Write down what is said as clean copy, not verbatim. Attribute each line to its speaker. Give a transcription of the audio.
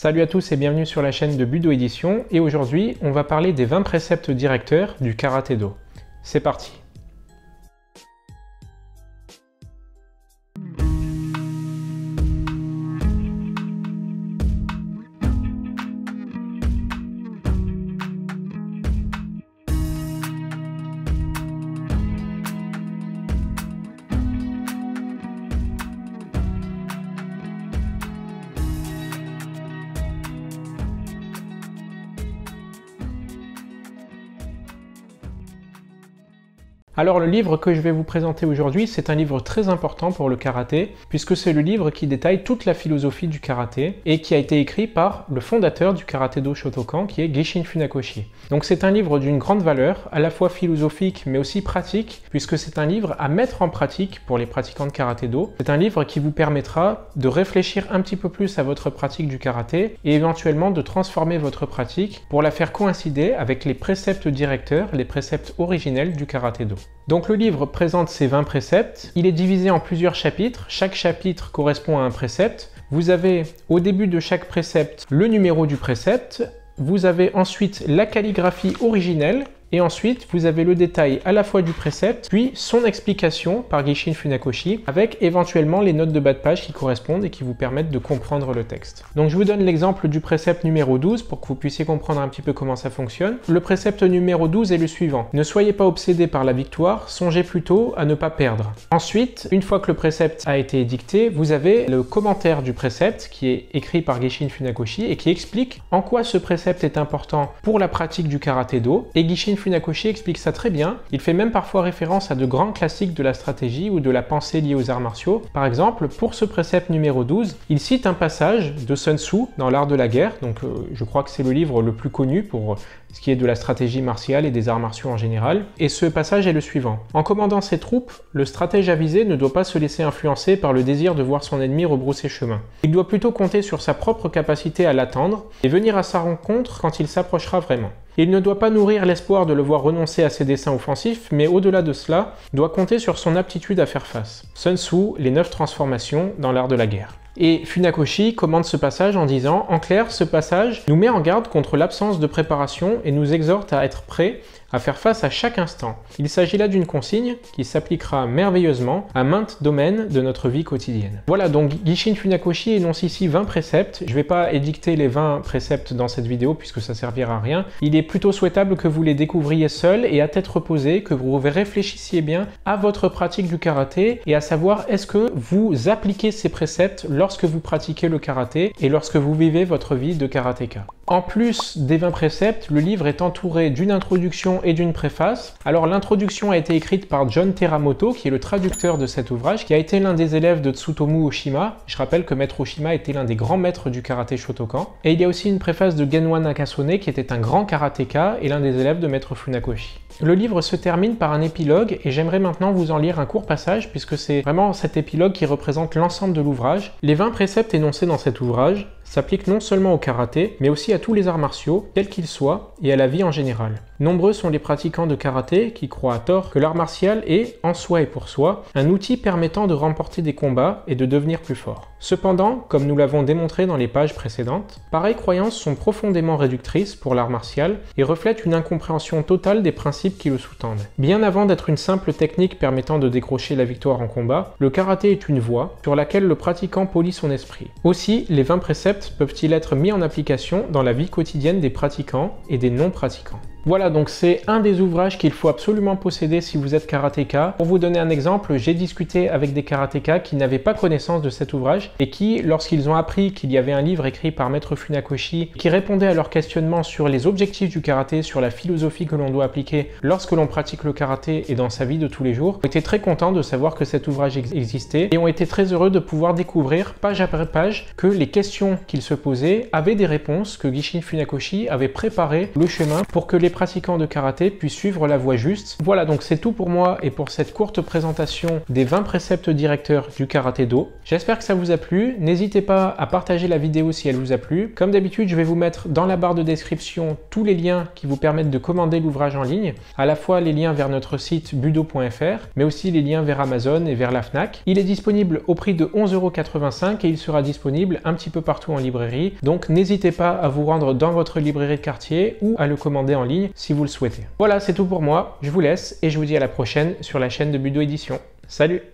Speaker 1: Salut à tous et bienvenue sur la chaîne de Budo Édition, et aujourd'hui on va parler des 20 préceptes directeurs du Karaté-Do. C'est parti! Alors le livre que je vais vous présenter aujourd'hui, c'est un livre très important pour le karaté, puisque c'est le livre qui détaille toute la philosophie du karaté et qui a été écrit par le fondateur du Karaté-Do Shotokan, qui est Gishin Funakoshi. Donc c'est un livre d'une grande valeur, à la fois philosophique mais aussi pratique, puisque c'est un livre à mettre en pratique pour les pratiquants de Karaté-Do. C'est un livre qui vous permettra de réfléchir un petit peu plus à votre pratique du karaté et éventuellement de transformer votre pratique pour la faire coïncider avec les préceptes directeurs, les préceptes originels du Karaté-Do. Donc le livre présente ces 20 préceptes, il est divisé en plusieurs chapitres, chaque chapitre correspond à un précepte. Vous avez au début de chaque précepte le numéro du précepte, vous avez ensuite la calligraphie originelle, et ensuite vous avez le détail à la fois du précepte, puis son explication par Gishin Funakoshi, avec éventuellement les notes de bas de page qui correspondent et qui vous permettent de comprendre le texte. Donc je vous donne l'exemple du précepte numéro 12 pour que vous puissiez comprendre un petit peu comment ça fonctionne. Le précepte numéro 12 est le suivant: ne soyez pas obsédés par la victoire, songez plutôt à ne pas perdre. Ensuite, une fois que le précepte a été édicté, vous avez le commentaire du précepte qui est écrit par Gishin Funakoshi et qui explique en quoi ce précepte est important pour la pratique du Karaté-Do. Et Gishin Funakoshi explique ça très bien, il fait même parfois référence à de grands classiques de la stratégie ou de la pensée liée aux arts martiaux. Par exemple, pour ce précepte numéro 12, il cite un passage de Sun Tzu dans l'art de la guerre, donc je crois que c'est le livre le plus connu pour ce qui est de la stratégie martiale et des arts martiaux en général, et ce passage est le suivant: en commandant ses troupes, le stratège avisé ne doit pas se laisser influencer par le désir de voir son ennemi rebrousser chemin. Il doit plutôt compter sur sa propre capacité à l'attendre et venir à sa rencontre quand il s'approchera vraiment. Il ne doit pas nourrir l'espoir de le voir renoncer à ses desseins offensifs, mais au-delà de cela, doit compter sur son aptitude à faire face. Sun Tzu, les 9 transformations dans l'art de la guerre. Et Funakoshi commente ce passage en disant: en clair, ce passage nous met en garde contre l'absence de préparation et nous exhorte à être prêts à faire face à chaque instant. Il s'agit là d'une consigne qui s'appliquera merveilleusement à maintes domaines de notre vie quotidienne. Voilà, donc Gishin Funakoshi énonce ici 20 préceptes. Je ne vais pas édicter les 20 préceptes dans cette vidéo puisque ça servira à rien. Il est plutôt souhaitable que vous les découvriez seuls et à tête reposée, que vous réfléchissiez bien à votre pratique du karaté et à savoir est-ce que vous appliquez ces préceptes lorsque vous pratiquez le karaté et lorsque vous vivez votre vie de karatéka. En plus des 20 préceptes, le livre est entouré d'une introduction et d'une préface. Alors l'introduction a été écrite par John Teramoto, qui est le traducteur de cet ouvrage, qui a été l'un des élèves de Tsutomu Oshima. Je rappelle que Maître Oshima était l'un des grands maîtres du karaté Shotokan. Et il y a aussi une préface de Genwa Nakasone, qui était un grand karatéka et l'un des élèves de Maître Funakoshi. Le livre se termine par un épilogue et j'aimerais maintenant vous en lire un court passage puisque c'est vraiment cet épilogue qui représente l'ensemble de l'ouvrage. Les 20 préceptes énoncés dans cet ouvrage s'appliquent non seulement au karaté, mais aussi à tous les arts martiaux, quels qu'ils soient, et à la vie en général. Nombreux sont les pratiquants de karaté qui croient à tort que l'art martial est, en soi et pour soi, un outil permettant de remporter des combats et de devenir plus fort. Cependant, comme nous l'avons démontré dans les pages précédentes, pareilles croyances sont profondément réductrices pour l'art martial et reflètent une incompréhension totale des principes qui le sous-tendent. Bien avant d'être une simple technique permettant de décrocher la victoire en combat, le karaté est une voie sur laquelle le pratiquant polit son esprit. Aussi, les 20 préceptes peuvent-ils être mis en application dans la vie quotidienne des pratiquants et des non-pratiquants. Voilà, donc c'est un des ouvrages qu'il faut absolument posséder si vous êtes karatéka. Pour vous donner un exemple, j'ai discuté avec des karatékas qui n'avaient pas connaissance de cet ouvrage et qui, lorsqu'ils ont appris qu'il y avait un livre écrit par Maître Funakoshi qui répondait à leurs questionnements sur les objectifs du karaté, sur la philosophie que l'on doit appliquer lorsque l'on pratique le karaté et dans sa vie de tous les jours, ont été très contents de savoir que cet ouvrage existait et ont été très heureux de pouvoir découvrir page après page que les questions qu'ils se posaient avaient des réponses, que Gishin Funakoshi avait préparé le chemin pour que les pratiquants de karaté puissent suivre la voie juste. Voilà, donc c'est tout pour moi et pour cette courte présentation des 20 préceptes directeurs du karaté-do. J'espère que ça vous a plu. N'hésitez pas à partager la vidéo si elle vous a plu. Comme d'habitude, je vais vous mettre dans la barre de description tous les liens qui vous permettent de commander l'ouvrage en ligne, à la fois les liens vers notre site budo.fr, mais aussi les liens vers Amazon et vers la Fnac. Il est disponible au prix de 11,85 € et il sera disponible un petit peu partout en librairie, donc n'hésitez pas à vous rendre dans votre librairie de quartier ou à le commander en ligne si vous le souhaitez. Voilà, c'est tout pour moi, je vous laisse et je vous dis à la prochaine sur la chaîne de Budo Édition. Salut!